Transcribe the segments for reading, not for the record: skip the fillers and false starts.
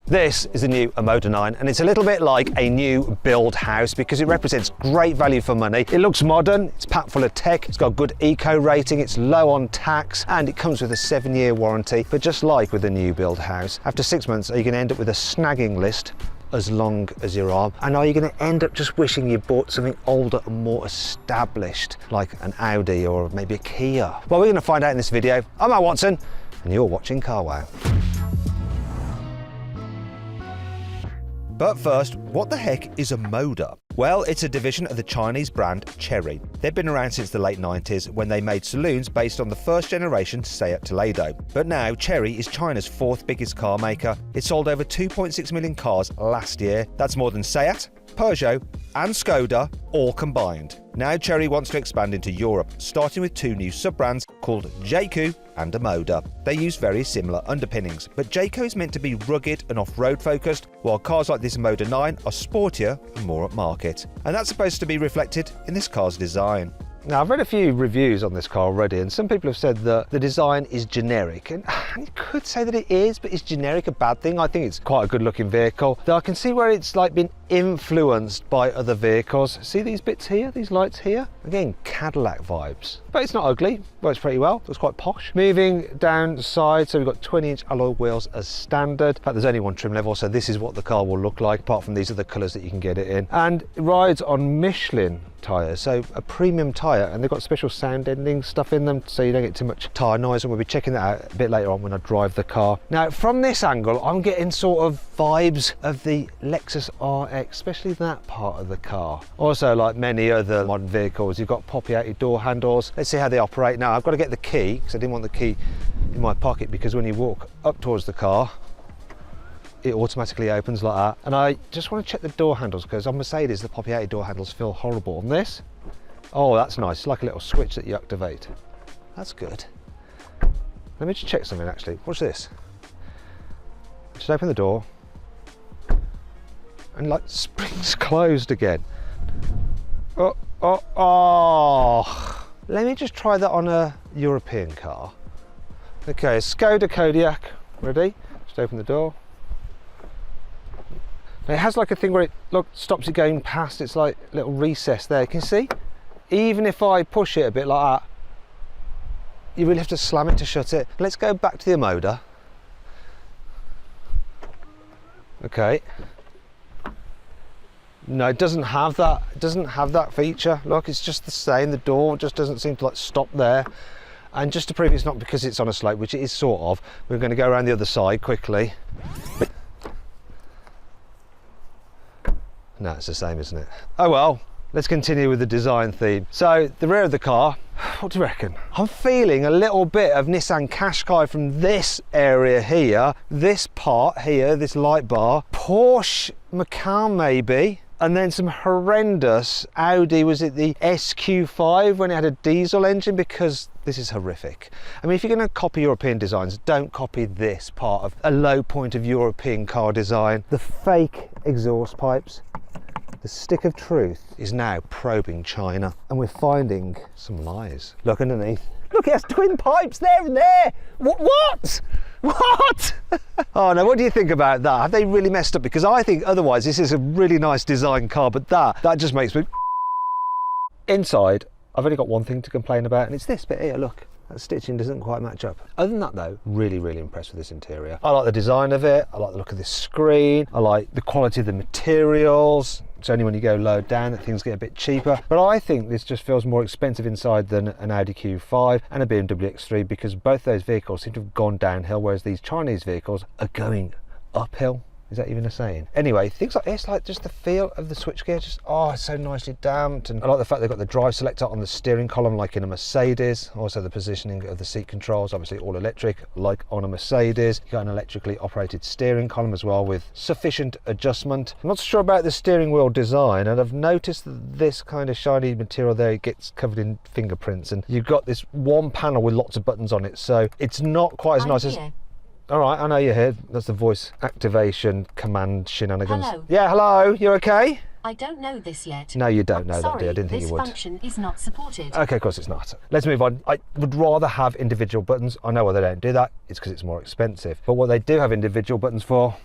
This is the new OMODA 9, and it's a little bit like a new build house because it represents great value for money. It looks modern, it's packed full of tech, it's got a good eco rating, it's low on tax, and it comes with a 7-year warranty. But just like with a new build house, after 6 months, are you going to end up with a snagging list as long as your arm? And are you going to end up just wishing you bought something older and more established, like an Audi or maybe a Kia? Well, we're going to find out in this video. I'm Matt Watson, and you're watching Car Wow. But first, what the heck is OMODA? Well, it's a division of the Chinese brand Chery. They've been around since the late 90s when they made saloons based on the first generation Seat Toledo. But now Chery is China's 4th biggest car maker. It sold over 2.6 million cars last year. That's more than Seat, Peugeot and Škoda all combined. Now Chery wants to expand into Europe, starting with 2 new sub-brands called Jaco and OMODA. They use very similar underpinnings, but Jaco is meant to be rugged and off-road focused, while cars like this OMODA 9 are sportier and more upmarket. And that's supposed to be reflected in this car's design. Now, I've read a few reviews on this car already, and some people have said that the design is generic. And you could say that it is, but is generic a bad thing? I think it's quite a good looking vehicle. Though I can see where it's like been influenced by other vehicles. See these bits here, these lights here? Again, Cadillac vibes. But it's not ugly, works pretty well, looks quite posh. Moving down the side, so we've got 20-inch alloy wheels as standard. In fact, there's only one trim level, so this is what the car will look like, apart from these other colours that you can get it in. And it rides on Michelin tyres, so a premium tyre, and they've got special sound ending stuff in them so you don't get too much tyre noise, and we'll be checking that out a bit later on when I drive the car. Now, from this angle, I'm getting sort of vibes of the Lexus RX, especially that part of the car. Also, like many other modern vehicles, you've got poppy-outed door handles. Let's see how they operate. Now, I've got to get the key, because I didn't want the key in my pocket, because when you walk up towards the car, it automatically opens like that. And I just want to check the door handles, because on Mercedes, the poppy-outed door handles feel horrible. On this, oh, that's nice. It's like a little switch that you activate. That's good. Let me just check something, actually. Watch this. Just open the door, and like springs closed again. Oh. Let me just try that on a European car. Okay, Škoda Kodiaq, ready? Just open the door. Now it has like a thing where it stops it going past. It's like a little recess there. You can see, even if I push it a bit like that, you really have to slam it to shut it. Let's go back to the OMODA. Okay. No, it doesn't have that. It doesn't have that feature. Look, it's just the same. The door just doesn't seem to like stop there. And just to prove it's not because it's on a slope, which it is sort of, we're going to go around the other side quickly. No, it's the same, isn't it? Oh well, let's continue with the design theme. So the rear of the car, what do you reckon? I'm feeling a little bit of Nissan Qashqai from this area here, this part here, this light bar, Porsche Macan maybe, and then some horrendous Audi, was it the SQ5 when it had a diesel engine? Because this is horrific. I mean, if you're going to copy European designs, don't copy this part of a low point of European car design. The fake exhaust pipes. The stick of truth is now probing China, and we're finding some lies. Look underneath. Look, it has twin pipes there and there. What? Oh no, what do you think about that? Have they really messed up? Because I think otherwise this is a really nice design car, but that just makes me... Inside, I've only got one thing to complain about, and it's this bit here, look. That stitching doesn't quite match up. Other than that though, really impressed with this interior. I like the design of it, I like the look of this screen, I like the quality of the materials. It's only when you go low down that things get a bit cheaper. But I think this just feels more expensive inside than an Audi Q5 and a BMW X3, because both those vehicles seem to have gone downhill, whereas these Chinese vehicles are going uphill. Is that even a saying? Anyway, things like this, like just the feel of the switchgear, just, oh, it's so nicely damped. And I like the fact they've got the drive selector on the steering column like in a Mercedes. Also the positioning of the seat controls, obviously all electric like on a Mercedes. You've got an electrically operated steering column as well with sufficient adjustment. I'm not sure about the steering wheel design, and I've noticed that this kind of shiny material there gets covered in fingerprints, and you've got this one panel with lots of buttons on it, so it's not quite as nice as... All right, I know you're here. That's the voice activation command shenanigans. Hello. Yeah, hello. You okay? I don't know this yet. No, you don't know that, dear. I didn't think you would. This function is not supported. Okay, of course it's not. Let's move on. I would rather have individual buttons. I know why they don't do that. It's because it's more expensive. But what they do have individual buttons for,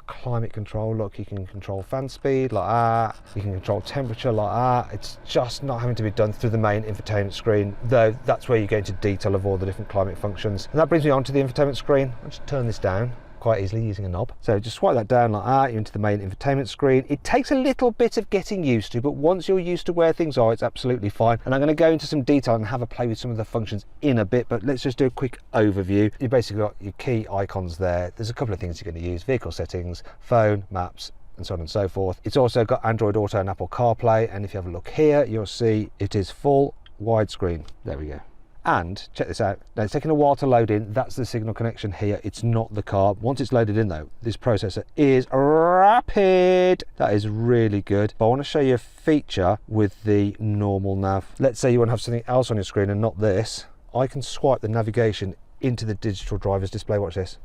climate control, look, you can control fan speed like that, you can control temperature like that. It's just not having to be done through the main infotainment screen, though that's where you go into detail of all the different climate functions. And that brings me on to the infotainment screen. I'll just turn this down quite easily using a knob. So just swipe that down like that, you're into the main infotainment screen. It takes a little bit of getting used to, but once you're used to where things are, it's absolutely fine. And I'm going to go into some detail and have a play with some of the functions in a bit, but let's just do a quick overview. You basically got your key icons there. There's a couple of things you're going to use: vehicle settings, phone, maps, and so on and so forth. It's also got Android Auto and Apple CarPlay, and if you have a look here, you'll see it is full widescreen. There we go. And check this out, now it's taking a while to load in. That's the signal connection here, it's not the car. Once it's loaded in though, this processor is rapid. That is really good. But I want to show you a feature with the normal nav. Let's say you want to have something else on your screen and not this. I can swipe the navigation into the digital driver's display. Watch this.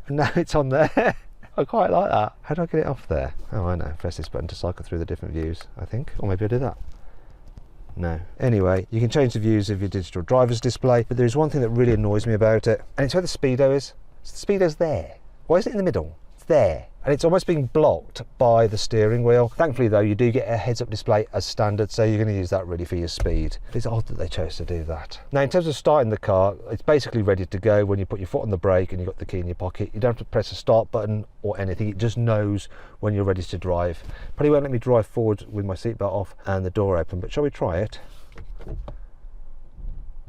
And now it's on there. I quite like that. How do I get it off there? Oh, I know, press this button to cycle through the different views, I think. Or maybe I do that. No. Anyway, you can change the views of your digital driver's display, but there's one thing that really annoys me about it, and it's where the speedo is. So the speedo's there. Why is it in the middle? It's there. And it's almost being blocked by the steering wheel. Thankfully though, you do get a heads-up display as standard, so you're going to use that really for your speed. It's odd that they chose to do that. Now in terms of starting the car, it's basically ready to go when you put your foot on the brake and you've got the key in your pocket. You don't have to press the start button or anything, it just knows when you're ready to drive. Probably won't let me drive forward with my seatbelt off and the door open, but shall we try it?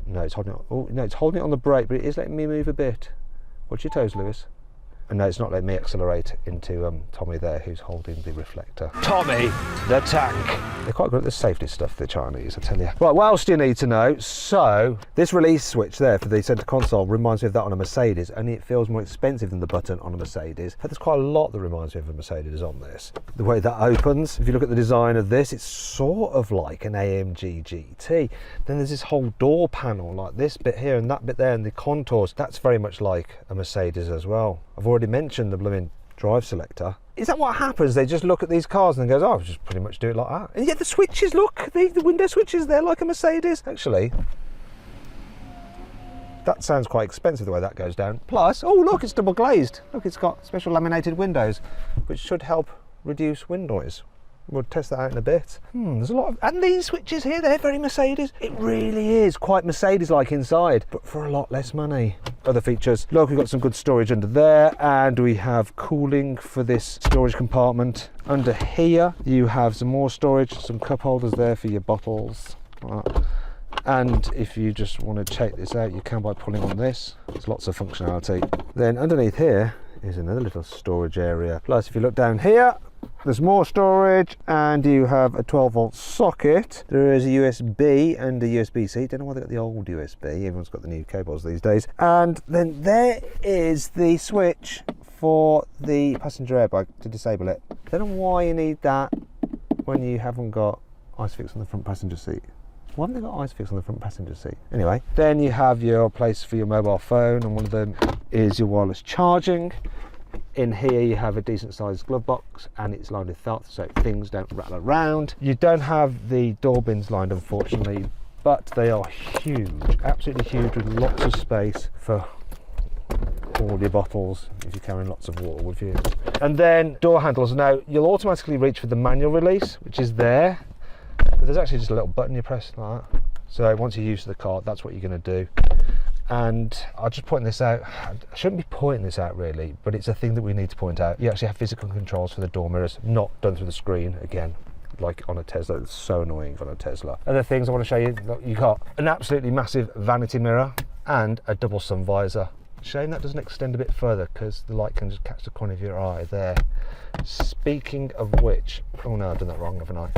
No, it's holding it. Oh no, it's holding it on the brake, but it is letting me move a bit. Watch your toes, Lewis. And no, it's not letting me accelerate into Tommy there, who's holding the reflector. Tommy the tank. They're quite good at the safety stuff, the Chinese, I tell you. Right, what else do you need to know? So this release switch there for the centre console reminds me of that on a Mercedes, only it feels more expensive than the button on a Mercedes. But there's quite a lot that reminds me of a Mercedes on this. The way that opens, if you look at the design of this, it's sort of like an AMG GT. Then there's this whole door panel, like this bit here and that bit there, and the contours. That's very much like a Mercedes as well. I've already mentioned the blooming drive selector. Is that what happens? They just look at these cars and goes, oh, I'll just pretty much do it like that. And yet the switches, look, the window switches, they're like a Mercedes. Actually, that sounds quite expensive the way that goes down. Plus, oh look, it's double glazed. Look, it's got special laminated windows, which should help reduce wind noise. We'll test that out in a bit. There's a lot of, and these switches here, they're very Mercedes. It really is quite Mercedes-like inside, but for a lot less money. Other features, look, we've got some good storage under there, and we have cooling for this storage compartment. Under here, you have some more storage, some cup holders there for your bottles. And if you just want to check this out, you can by pulling on this. There's lots of functionality. Then underneath here is another little storage area. Plus, if you look down here, there's more storage, and you have a 12-volt socket. There is a USB and a USB-C. Don't know why they got the old USB. Everyone's got the new cables these days. And then there is the switch for the passenger airbag to disable it. Don't know why you need that when you haven't got ISOFIX on the front passenger seat. Why haven't they got ISOFIX on the front passenger seat? Anyway, then you have your place for your mobile phone, and one of them is your wireless charging. In here you have a decent sized glove box, and it's lined with felt so things don't rattle around. You don't have the door bins lined, unfortunately, but they are huge, absolutely huge, with lots of space for all your bottles if you're carrying lots of water with you. And then door handles. Now you'll automatically reach for the manual release, which is there, but there's actually just a little button you press like that. So once you're used to the car, that's what you're going to do. And I'll just point this out. I shouldn't be pointing this out really, but it's a thing that we need to point out. You actually have physical controls for the door mirrors, not done through the screen again, like on a Tesla. It's so annoying on a Tesla. Other things I want to show you, look, you got an absolutely massive vanity mirror and a double sun visor. Shame that doesn't extend a bit further, because the light can just catch the corner of your eye there. Speaking of which, oh no, I've done that wrong, haven't I?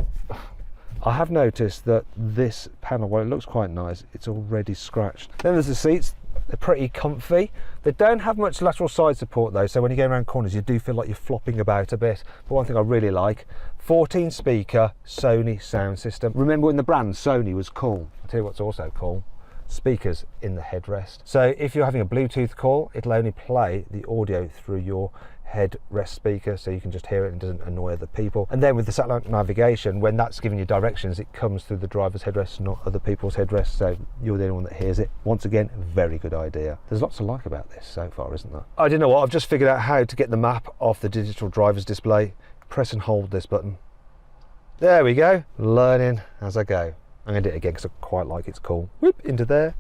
I have noticed that this panel, while it looks quite nice, it's already scratched. Then there's the seats. They're pretty comfy. They don't have much lateral side support though, so when you go around corners you do feel like you're flopping about a bit. But one thing I really like, 14 speaker Sony sound system. Remember when the brand Sony was cool? I'll tell you what's also cool. Speakers in the headrest. So if you're having a Bluetooth call, it'll only play the audio through your headrest speaker, so you can just hear it and it doesn't annoy other people. And then with the satellite navigation, when that's giving you directions, it comes through the driver's headrest, not other people's headrests, so you're the only one that hears it. Once again, very good idea. There's lots to like about this so far, isn't there? I don't know what, I've just figured out how to get the map off the digital driver's display. Press and hold this button. There we go. Learning as I go. I'm going to do it again because I quite like it's cool. Whoop, into there,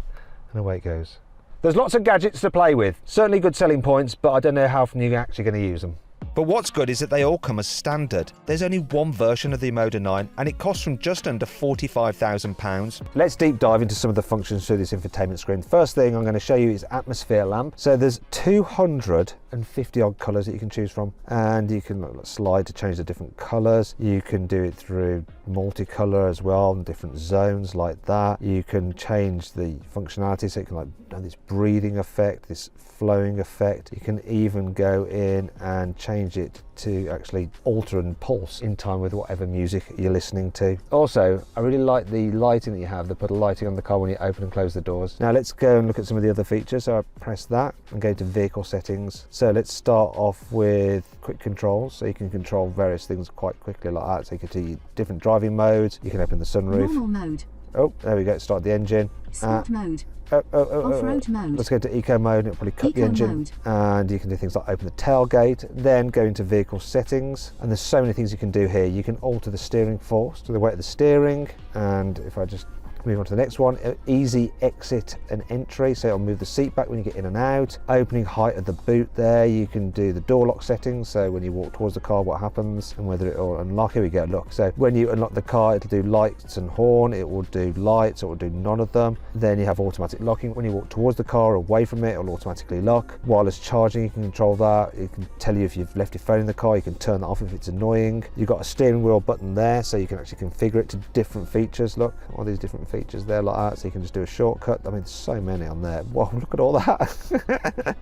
and away it goes. There's lots of gadgets to play with. Certainly good selling points, but I don't know how often you're actually going to use them. But what's good is that they all come as standard. There's only one version of the OMODA 9 and it costs from just under £45,000. Let's deep dive into some of the functions through this infotainment screen. First thing I'm going to show you is atmosphere lamp. So there's 250 odd colours that you can choose from, and you can slide to change the different colours. You can do it through multicolour as well, and different zones like that. You can change the functionality, so you can have this breathing effect, this flowing effect. You can even go in and change it to actually alter and pulse in time with whatever music you're listening to. Also, I really like the lighting that you have. They put a lighting on the car when you open and close the doors. Now let's go and look at some of the other features. So I press that and go to vehicle settings. So let's start off with quick controls. So you can control various things quite quickly like that. So you can do different driving modes. You can open the sunroof. Normal mode. Oh, there we go. Start the engine. Sport mode. Off-road mode. Let's go to eco mode. It'll probably cut Eco the engine mode. and you can do things like open the tailgate, then go into vehicle settings, and there's so many things you can do here. You can alter the steering force, to the weight of the steering, and if I just move on to the next one, easy exit and entry, so it'll move the seat back when you get in and out. Opening height of the boot there, you can do the door lock settings, so when you walk towards the car what happens and whether it will unlock. Here we go, look, so when you unlock the car it'll do lights and horn, it will do lights, it will do none of them. Then you have automatic locking. When you walk towards the car or away from it, it'll automatically lock. Wireless charging, you can control that. It can tell you if you've left your phone in the car, you can turn that off if it's annoying. You've got a steering wheel button there, so you can actually configure it to different features. Look, all these different features there like that, so you can just do a shortcut. I mean, there's so many on there. Wow, look at all that.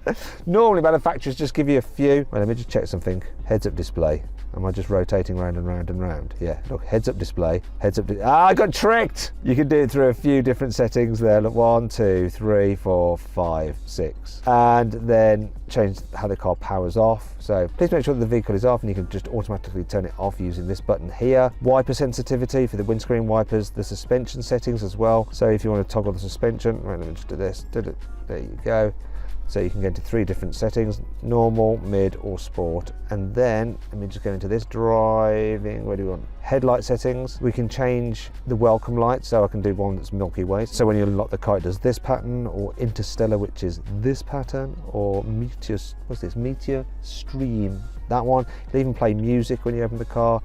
Normally manufacturers just give you a few. Well, let me just check something. Heads up display. Am I just rotating round and round and round? Yeah, look, heads up display, I got tricked! You can do it through a few different settings there. Look, 1, 2, 3, 4, 5, 6. And then change how the car powers off. So please make sure that the vehicle is off, and you can just automatically turn it off using this button here. Wiper sensitivity for the windscreen wipers, the suspension settings as well. So if you want to toggle the suspension, right, let me just do this, there you go. So you can go into 3 different settings, normal, mid or sport. And then, let me just go into this, driving, where do we want? Headlight settings. We can change the welcome light, so I can do one that's Milky Way. So when you unlock the car it does this pattern, or Interstellar, which is this pattern, or Meteor, what's this? Meteor Stream, that one. It'll even play music when you open the car,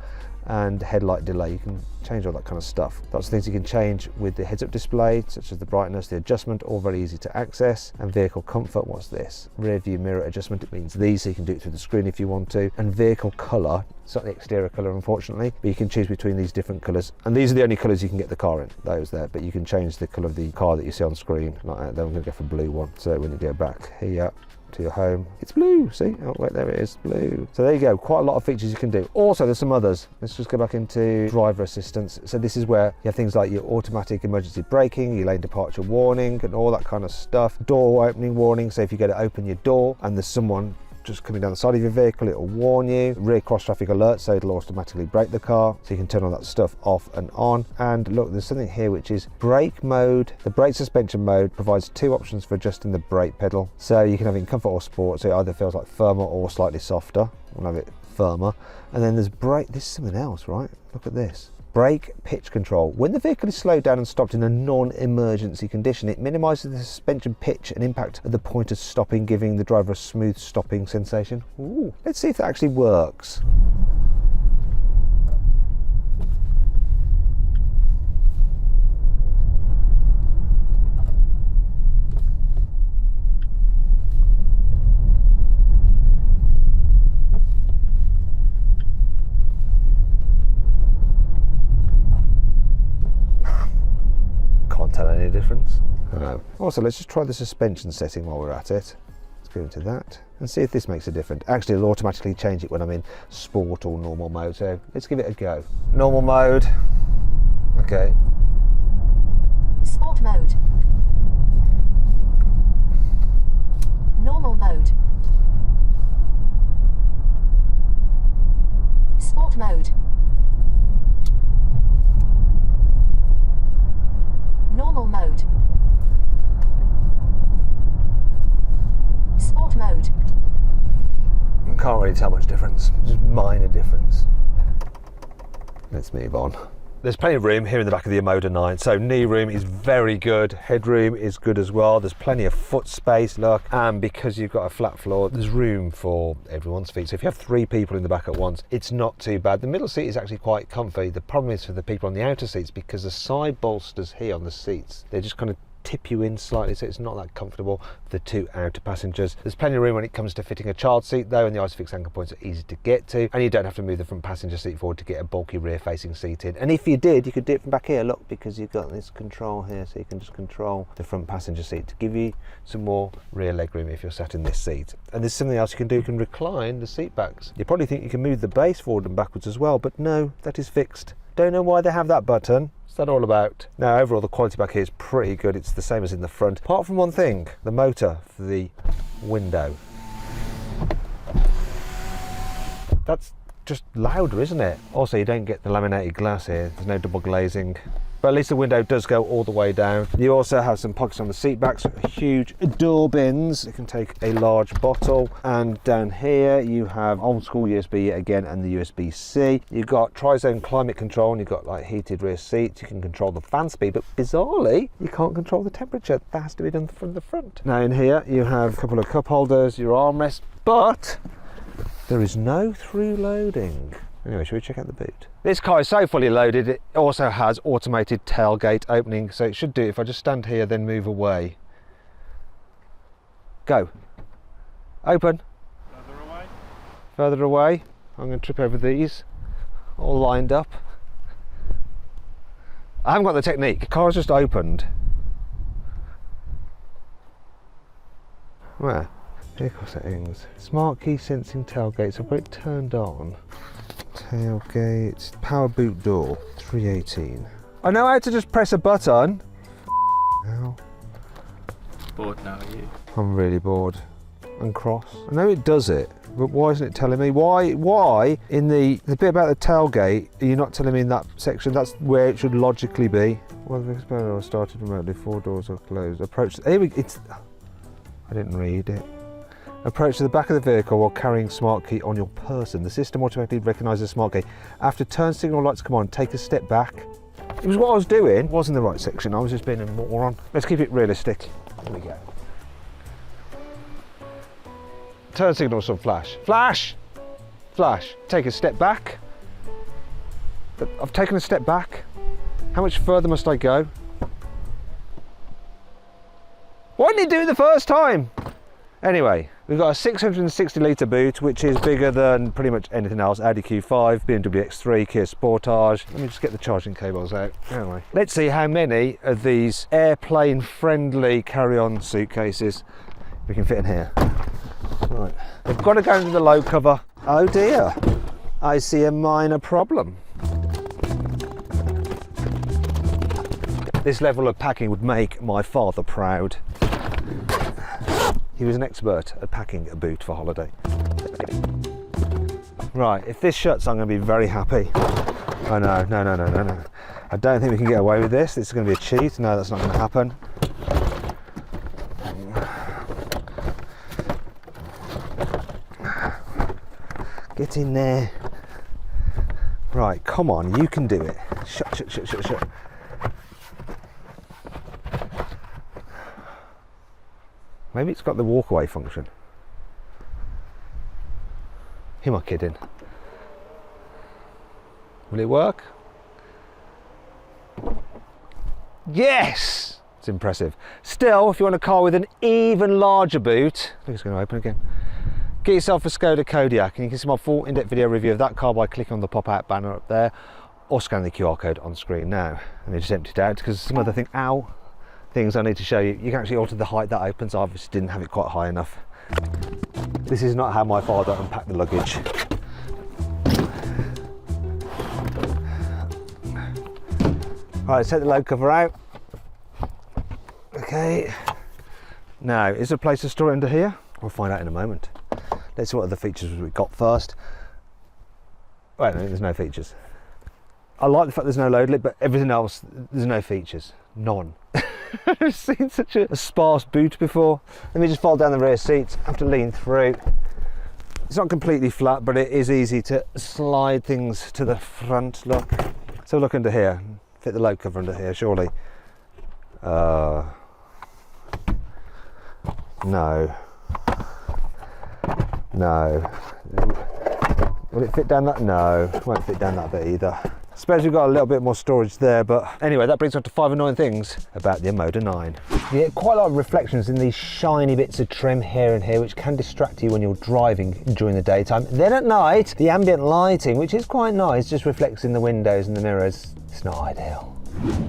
and headlight delay. You can change all that kind of stuff. Lots of things you can change with the heads-up display, such as the brightness, the adjustment, all very easy to access. And vehicle comfort, what's this? Rear view mirror adjustment, it means these, so you can do it through the screen if you want to. And vehicle colour, it's not the exterior colour unfortunately, but you can choose between these different colours. And these are the only colours you can get the car in, those there, but you can change the colour of the car that you see on screen, like that. Then I'm going to go for blue one. So when you go back here, to your home, it's blue, see? Oh wait, there it is, blue. So there you go, quite a lot of features you can do. Also there's some others. Let's just go back into driver assistance. So this is where you have things like your automatic emergency braking, your lane departure warning and all that kind of stuff. Door opening warning, so if you go to open your door and there's someone just coming down the side of your vehicle, it'll warn you. Rear cross traffic alert, so it'll automatically brake the car, so you can turn all that stuff off and on. And look, there's something here which is brake mode. The brake suspension mode provides 2 options for adjusting the brake pedal, so you can have it in comfort or sport, so it either feels like firmer or slightly softer. We'll have it firmer. And then there's brake, this is something else, right? Look at this. Brake pitch control. When the vehicle is slowed down and stopped in a non-emergency condition, it minimises the suspension pitch and impact at the point of stopping, giving the driver a smooth stopping sensation. Ooh. Let's see if that actually works. Tell any difference? No. Also, let's just try the suspension setting while we're at it. Let's go into that and see if this makes a difference. Actually, it'll automatically change it when I'm in sport or normal mode, so let's give it a go. Normal mode. Okay. Sport mode. Normal mode. mode. Normal mode. Sport mode. Can't really tell much difference, just minor difference. Let's move on. There's plenty of room here in the back of the OMODA 9, so knee room is very good, headroom is good as well, there's plenty of foot space, look, and because you've got a flat floor, there's room for everyone's feet. So if you have 3 people in the back at once, it's not too bad. The middle seat is actually quite comfy. The problem is for the people on the outer seats, because the side bolsters here on the seats, they're just kind of tip you in slightly, so it's not that comfortable for the 2 outer passengers. There's plenty of room when it comes to fitting a child seat though, and the ISOFIX anchor points are easy to get to, and you don't have to move the front passenger seat forward to get a bulky rear facing seat in. And if you did, you could do it from back here, look, because you've got this control here, so you can just control the front passenger seat to give you some more rear leg room if you're sat in this seat. And there's something else you can do, you can recline the seat backs. You probably think you can move the base forward and backwards as well, but no, that is fixed. Don't know why they have that button. That all about? Now overall the quality back here is pretty good, it's the same as in the front, apart from one thing, the motor for the window. That's just louder, isn't it? Also you don't get the laminated glass here, there's no double glazing, but at least the window does go all the way down. You also have some pockets on the seat backs, huge door bins, you can take a large bottle, and down here you have old school USB again and the USB-C. You've got tri-zone climate control and you've got like heated rear seats, you can control the fan speed, but bizarrely you can't control the temperature, that has to be done from the front. Now in here you have a couple of cup holders, your armrest, but there is no through loading. Anyway, should we check out the boot? This car is so fully loaded, it also has automated tailgate opening, so it should do, if I just stand here then move away. Go. Open. Further away. Further away. I'm going to trip over these, all lined up. I haven't got the technique. The car's just opened. Where? Vehicle settings. Smart key sensing tailgate, so I'll put it turned on. Tailgate, power boot door, 318. I know how to just press a button. Now. Bored now, are you? I'm really bored. And cross. I know it does it, but why isn't it telling me? Why in the bit about the tailgate, are you not telling me in that section? That's where it should logically be. Well, the experiment started remotely, 4 doors are closed. Approach, here we, it's, I didn't read it. Approach to the back of the vehicle while carrying smart key on your person. The system automatically recognises the smart key. After turn signal lights come on, take a step back. It was what I was doing. It wasn't the right section. I was just being a moron. Let's keep it realistic. Here we go. Turn signals on flash. Flash! Flash. Take a step back. I've taken a step back. How much further must I go? Why didn't it do it the first time? Anyway, we've got a 660 litre boot, which is bigger than pretty much anything else. Audi Q5, BMW X3, Kia Sportage. Let me just get the charging cables out. Anyway, let's see how many of these airplane friendly carry-on suitcases we can fit in here. Right, we've got to go into the low cover. Oh dear, I see a minor problem. This level of packing would make my father proud. He was an expert at packing a boot for holiday. Right, if this shuts, I'm going to be very happy. Oh no. I don't think we can get away with this. This is going to be a cheat. No, that's not going to happen. Get in there. Right, come on, you can do it. Shut. Maybe it's got the walk-away function. Who am I kidding? Will it work? Yes! It's impressive. Still, if you want a car with an even larger boot, I think it's going to open again. Get yourself a Skoda Kodiaq, and you can see my full in-depth video review of that car by clicking on the pop-out banner up there, or scan the QR code on screen now. And they just empty it out because some other thing, things I need to show you. You can actually alter the height that opens. I obviously didn't have it quite high enough. This is not how my father unpacked the luggage. Right, let's take the load cover out. Okay. Now, is there a place to store it under here? We'll find out in a moment. Let's see what other features we've got first. Wait a minute, there's no features. I like the fact there's no load lid, but everything else, there's no features. None. I've never seen such a sparse boot before. Let me just fold down the rear seats. I have to lean through. It's not completely flat, but it is easy to slide things to the front. Look. So look under here. Fit the load cover under here, surely. No. No. Will it fit down that? No, it won't fit down that bit either. I suppose we've got a little bit more storage there, but anyway, that brings us to 5 annoying things about the OMODA 9. You get quite a lot of reflections in these shiny bits of trim here and here, which can distract you when you're driving during the daytime. Then at night, the ambient lighting, which is quite nice, just reflects in the windows and the mirrors. It's not ideal.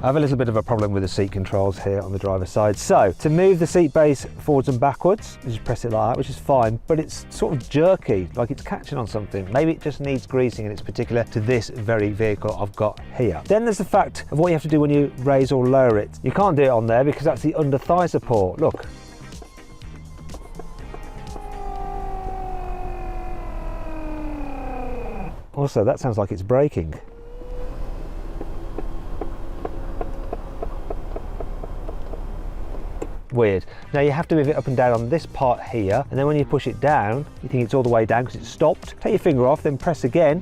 I have a little bit of a problem with the seat controls here on the driver's side. So to move the seat base forwards and backwards, you just press it like that, which is fine, but it's sort of jerky, like it's catching on something. Maybe it just needs greasing, and it's particular to this very vehicle I've got here. Then there's the fact of what you have to do when you raise or lower it. You can't do it on there because that's the under thigh support. Look. Also, that sounds like it's braking. Weird. Now you have to move it up and down on this part here, and then when you push it down, you think it's all the way down because it's stopped. Take your finger off, then press again,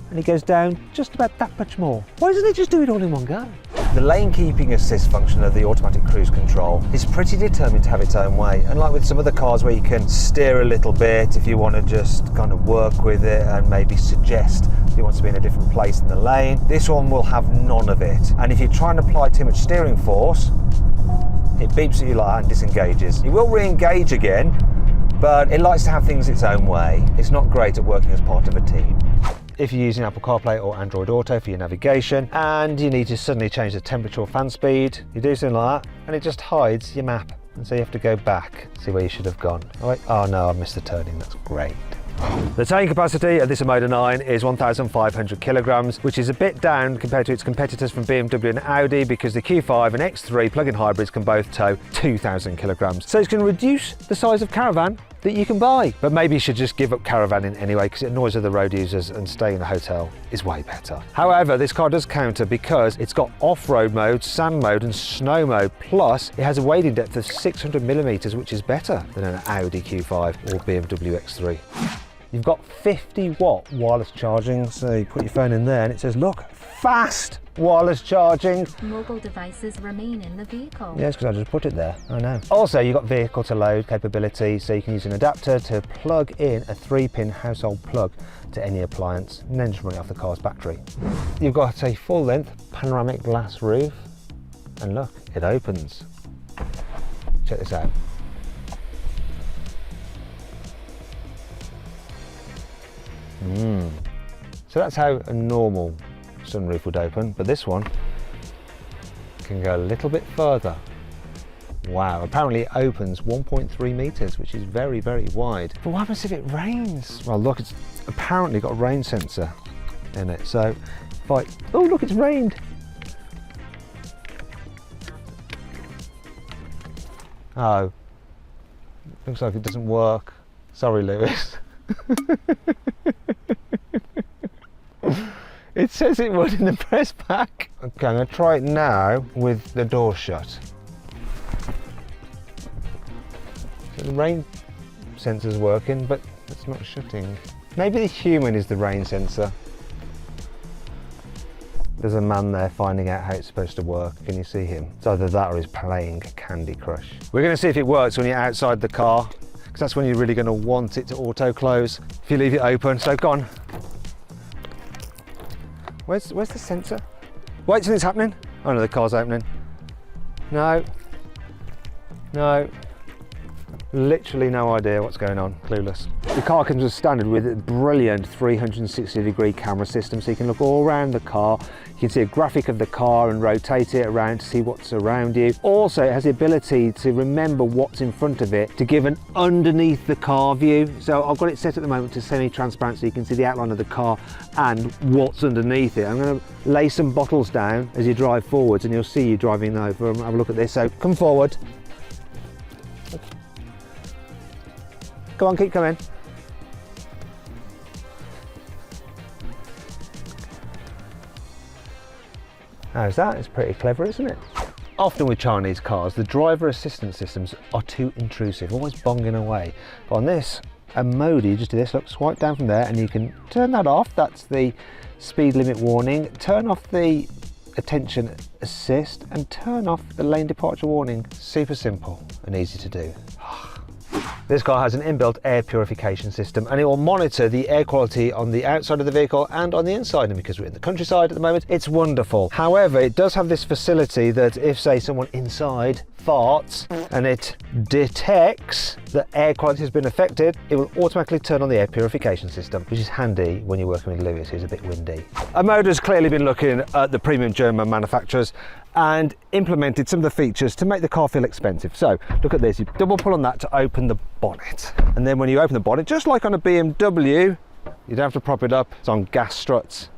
and it goes down just about that much more. Why doesn't it just do it all in one go? The lane keeping assist function of the automatic cruise control is pretty determined to have its own way. Unlike with some other cars where you can steer a little bit if you want to just kind of work with it and maybe suggest you want to be in a different place in the lane, this one will have none of it. And if you try and apply too much steering force, it beeps at you like that and disengages. It will re-engage again, but it likes to have things its own way. It's not great at working as part of a team. If you're using Apple CarPlay or Android Auto for your navigation and you need to suddenly change the temperature or fan speed, you do something like that and it just hides your map, and so you have to go back, see where you should have gone. Oh, wait. Oh no, I missed the turning, that's great. The towing capacity of this OMODA 9 is 1,500 kilograms, which is a bit down compared to its competitors from BMW and Audi, because the Q5 and X3 plug-in hybrids can both tow 2,000 kilograms. So it's going to reduce the size of caravan that you can buy. But maybe you should just give up caravanning anyway, because it annoys other road users, and staying in a hotel is way better. However, this car does counter because it's got off-road mode, sand mode and snow mode, plus it has a wading depth of 600 millimeters, which is better than an Audi Q5 or BMW X3. You've got 50-watt wireless charging, so you put your phone in there and it says, look, fast wireless charging. Mobile devices remain in the vehicle. Yes, because I just put it there, I know. Also, you've got vehicle to load capability, so you can use an adapter to plug in a 3-pin household plug to any appliance and then just run it off the car's battery. You've got a full-length panoramic glass roof, and look, it opens. Check this out. So that's how a normal sunroof would open, but this one can go a little bit further. Wow, apparently it opens 1.3 meters, which is very, very wide. But what happens if it rains? Well, look, it's apparently got a rain sensor in it. So if I, oh look, it's rained. Oh, looks like it doesn't work. Sorry, Lewis. It says it would in the press pack. Okay, I'm going to try it now with the door shut. So the rain sensor's working, but it's not shutting. Maybe the human is the rain sensor. There's a man there finding out how it's supposed to work. Can you see him? It's either that or he's playing Candy Crush. We're going to see if it works when you're outside the car, because that's when you're really going to want it to auto close if you leave it open. So go on. Where's the sensor? Wait, something's happening. Oh no, the car's opening. No. No. Literally no idea what's going on, clueless. The car comes as standard with a brilliant 360-degree camera system, so you can look all around the car. You can see a graphic of the car and rotate it around to see what's around you. Also, it has the ability to remember what's in front of it to give an underneath the car view. So I've got it set at the moment to semi-transparent, so you can see the outline of the car and what's underneath it. I'm going to lay some bottles down as you drive forwards, and you'll see you driving over and have a look at this. So come forward. Come on, keep coming. How's that? It's pretty clever, isn't it? Often with Chinese cars, the driver assistance systems are too intrusive, always bonging away. But on this, OMODA, you just do this, look, swipe down from there and you can turn that off. That's the speed limit warning. Turn off the attention assist and turn off the lane departure warning. Super simple and easy to do. This car has an inbuilt air purification system and it will monitor the air quality on the outside of the vehicle and on the inside, and because we're in the countryside at the moment, it's wonderful. However, it does have this facility that if, say, someone inside farts and it detects that air quality has been affected, it will automatically turn on the air purification system, which is handy when you're working with Lewis, who's a bit windy. OMODA has clearly been looking at the premium German manufacturers and implemented some of the features to make the car feel expensive. So look at this, you double pull on that to open the bonnet. And then when you open the bonnet, just like on a BMW, you don't have to prop it up, it's on gas struts.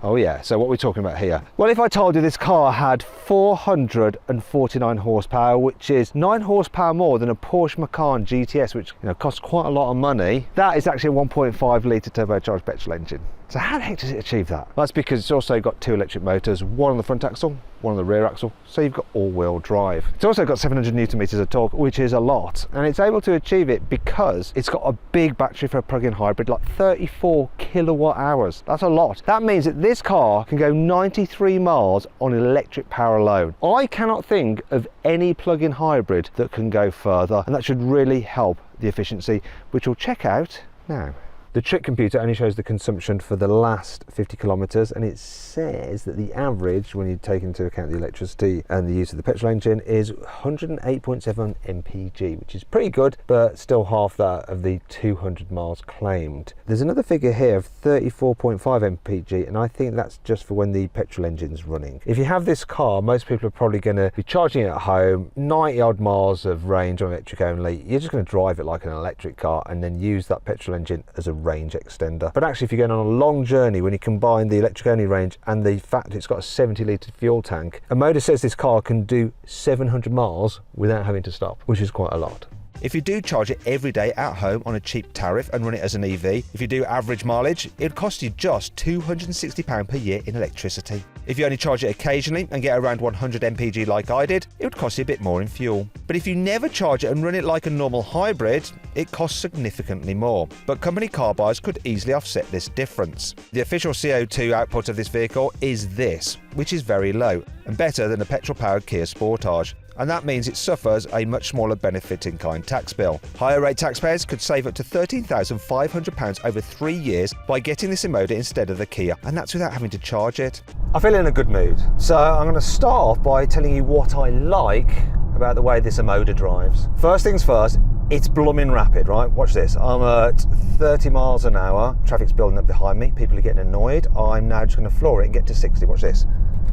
Oh yeah, so what are we talking about here? Well, if I told you this car had 449 horsepower, which is 9 horsepower more than a Porsche Macan GTS, which costs quite a lot of money, that is actually a 1.5 litre turbocharged petrol engine. So how the heck does it achieve that? Well, that's because it's also got 2 electric motors, one on the front axle, one on the rear axle, so you've got all-wheel drive. It's also got 700 newton meters of torque, which is a lot, and it's able to achieve it because it's got a big battery for a plug-in hybrid, like 34 kilowatt hours. That's a lot. That means that this car can go 93 miles on electric power alone. I cannot think of any plug-in hybrid that can go further, and that should really help the efficiency, which we'll check out now. The trick computer only shows the consumption for the last 50 kilometers, and it says that the average, when you take into account the electricity and the use of the petrol engine, is 108.7 mpg, which is pretty good, but still half that of the 200 miles claimed. There's another figure here of 34.5 mpg, and I think that's just for when the petrol engine's running. If you have this car, most people are probably going to be charging it at home, 90 odd miles of range on electric only. You're just going to drive it like an electric car and then use that petrol engine as a range extender. But actually, if you're going on a long journey, when you combine the electric only range and the fact it's got a 70 litre fuel tank, OMODA says this car can do 700 miles without having to stop, which is quite a lot. If you do charge it every day at home on a cheap tariff and run it as an EV, if you do average mileage, it would cost you just £260 per year in electricity. If you only charge it occasionally and get around 100 mpg like I did, it would cost you a bit more in fuel. But if you never charge it and run it like a normal hybrid, it costs significantly more. But company car buyers could easily offset this difference. The official CO2 output of this vehicle is this, which is very low and better than a petrol-powered Kia Sportage. And that means it suffers a much smaller benefit-in-kind tax bill. Higher rate taxpayers could save up to £13,500 over 3 years by getting this OMODA instead of the Kia, and that's without having to charge it. I feel in a good mood, so I'm going to start off by telling you what I like about the way this OMODA drives. First things first, it's blooming rapid, right? Watch this. I'm at 30 miles an hour. Traffic's building up behind me. People are getting annoyed. I'm now just going to floor it and get to 60. Watch this.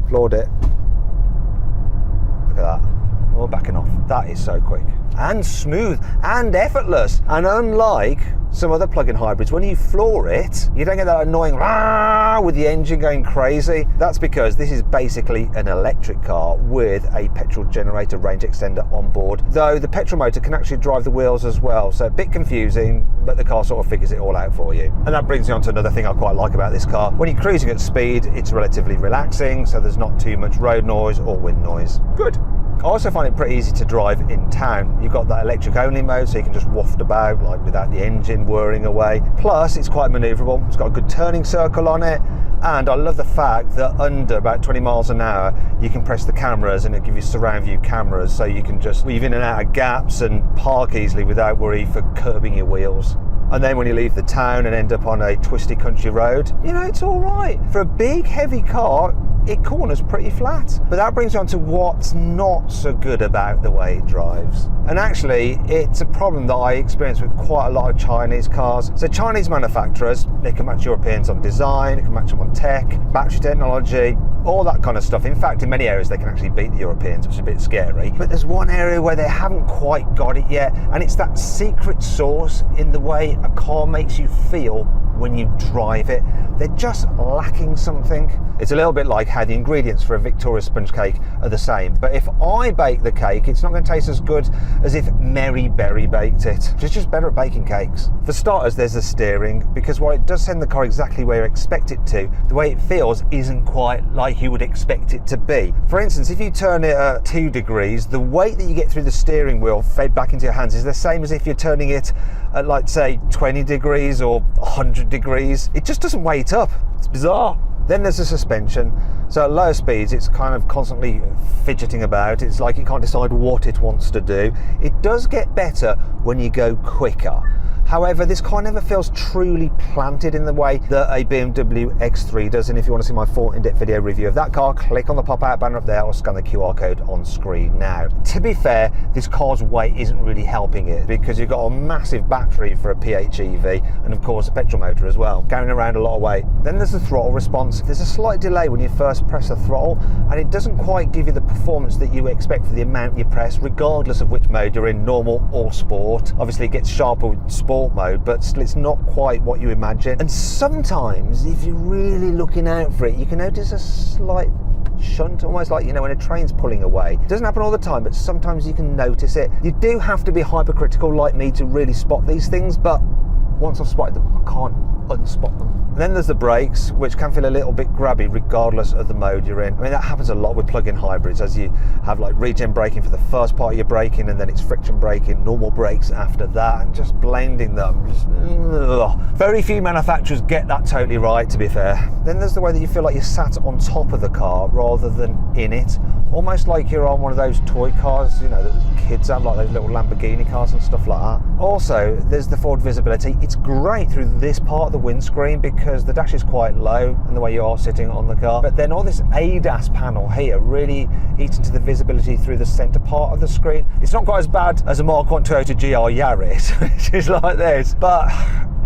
Floored it. Look at that. We're backing off. That is so quick and smooth and effortless. And unlike some other plug-in hybrids, when you floor it, you don't get that annoying rah with the engine going crazy. That's because this is basically an electric car with a petrol generator range extender on board, though the petrol motor can actually drive the wheels as well, so a bit confusing, but the car sort of figures it all out for you. And that brings me on to another thing I quite like about this car. When you're cruising at speed, it's relatively relaxing, so there's not too much road noise or wind noise. Good. I also find it pretty easy to drive in town. You've got that electric only mode, so you can just waft about like without the engine whirring away. Plus, it's quite manoeuvrable. It's got a good turning circle on it. And I love the fact that under about 20 miles an hour, you can press the cameras and it'll give you surround view cameras, so you can just weave in and out of gaps and park easily without worry for curbing your wheels. And then when you leave the town and end up on a twisty country road, it's all right. For a big, heavy car, it corners pretty flat. But that brings me on to what's not so good about the way it drives. And actually, it's a problem that I experience with quite a lot of Chinese cars. So Chinese manufacturers, they can match Europeans on design, they can match them on tech, battery technology, all that kind of stuff. In fact, in many areas, they can actually beat the Europeans, which is a bit scary. But there's one area where they haven't quite got it yet, and it's that secret sauce in the way a car makes you feel when you drive it. they're just lacking something. It's a little bit like how the ingredients for a Victoria sponge cake are the same, but if I bake the cake, it's not going to taste as good as if Mary Berry baked it. She's just better at baking cakes. For starters, there's the steering, because while it does send the car exactly where you expect it to, the way it feels isn't quite like you would expect it to be. For instance, if you turn it at 2 degrees, the weight that you get through the steering wheel fed back into your hands is the same as if you're turning it at, like, say 20 degrees or 100 degrees. It just doesn't weight up. It's bizarre. Then there's the suspension. So at lower speeds, it's kind of constantly fidgeting about. It's like it can't decide what it wants to do. It does get better when you go quicker. However, this car never feels truly planted in the way that a BMW X3 does. And if you want to see my full in-depth video review of that car, click on the pop-out banner up there or scan the QR code on screen now. To be fair, this car's weight isn't really helping it, because you've got a massive battery for a PHEV and of course a petrol motor as well, carrying around a lot of weight. Then there's the throttle response. There's a slight delay when you first press the throttle, and it doesn't quite give you the performance that you expect for the amount you press, regardless of which mode you're in, normal or sport. Obviously it gets sharper with sport mode, but still it's not quite what you imagine. And sometimes, if you're really looking out for it, you can notice a slight shunt, almost like, you know, when a train's pulling away. It doesn't happen all the time, but sometimes you can notice it. You do have to be hypercritical like me to really spot these things, but once I've spotted them, I can't unspot them. And then there's the brakes, which can feel a little bit grabby regardless of the mode you're in. I mean, that happens a lot with plug-in hybrids, as you have like regen braking for the first part of your braking, and then it's friction braking, normal brakes after that, and just blending them. Very few manufacturers get that totally right, to be fair. Then there's the way that you feel like you're sat on top of the car rather than in it. Almost like you're on one of those toy cars, you know, that kids have, like those little Lamborghini cars and stuff like that. Also, there's the forward visibility. It's great through this part of the windscreen because the dash is quite low and the way you are sitting on the car. But then all this ADAS panel here really eats into the visibility through the centre part of the screen. It's not quite as bad as a Mark 1 Toyota GR Yaris, which is like this, but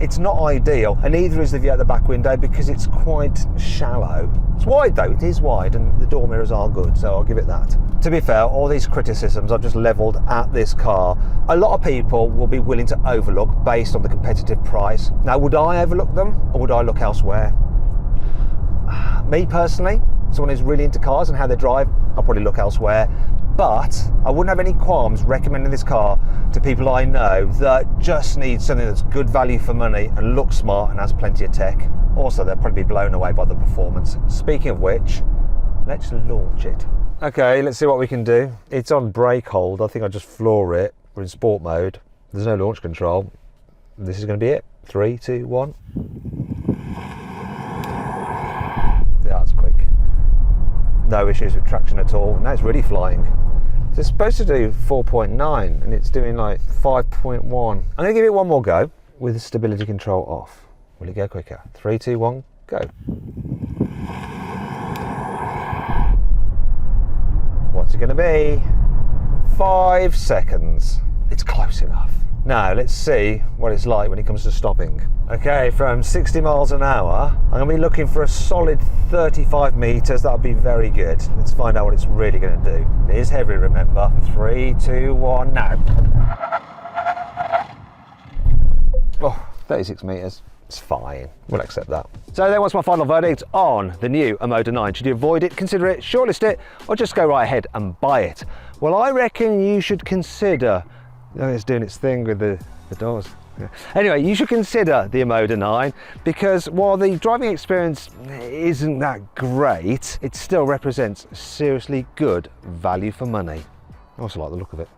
it's not ideal, and neither is the view out the back window because it's quite shallow. It's wide though, it is wide, and the door mirrors are good, so I'll give it that. To be fair, all these criticisms I've just levelled at this car, a lot of people will be willing to overlook based on the competitive price. Now, would I overlook them, or would I look elsewhere? Me personally, someone who's really into cars and how they drive, I'll probably look elsewhere. But I wouldn't have any qualms recommending this car to people I know that just need something that's good value for money and looks smart and has plenty of tech. Also, they'll probably be blown away by the performance. Speaking of which, let's launch it. Okay, let's see what we can do. It's on brake hold. I think I'll just floor it. We're in sport mode. There's no launch control. This is going to be it. 3, 2, 1. Yeah, that's quick. No issues with traction at all. Now it's really flying. So it's supposed to do 4.9 and it's doing like 5.1. I'm going to give it one more go with the stability control off. Will it go quicker? 3, 2, 1, go. What's it going to be? 5 seconds. It's close enough. Now let's see what it's like when it comes to stopping. Okay, from 60 miles an hour, I'm going to be looking for a solid 35 metres. That'll be very good. Let's find out what it's really going to do. It is heavy, remember. 3, 2, 1, now. Oh, 36 metres. It's fine. We'll accept that. So then what's my final verdict on the new OMODA 9? Should you avoid it, consider it, shortlist it, or just go right ahead and buy it? Well, I reckon you should consider... Oh, it's doing its thing with the doors. Yeah. Anyway, you should consider the OMODA 9 because while the driving experience isn't that great, it still represents seriously good value for money. I also like the look of it.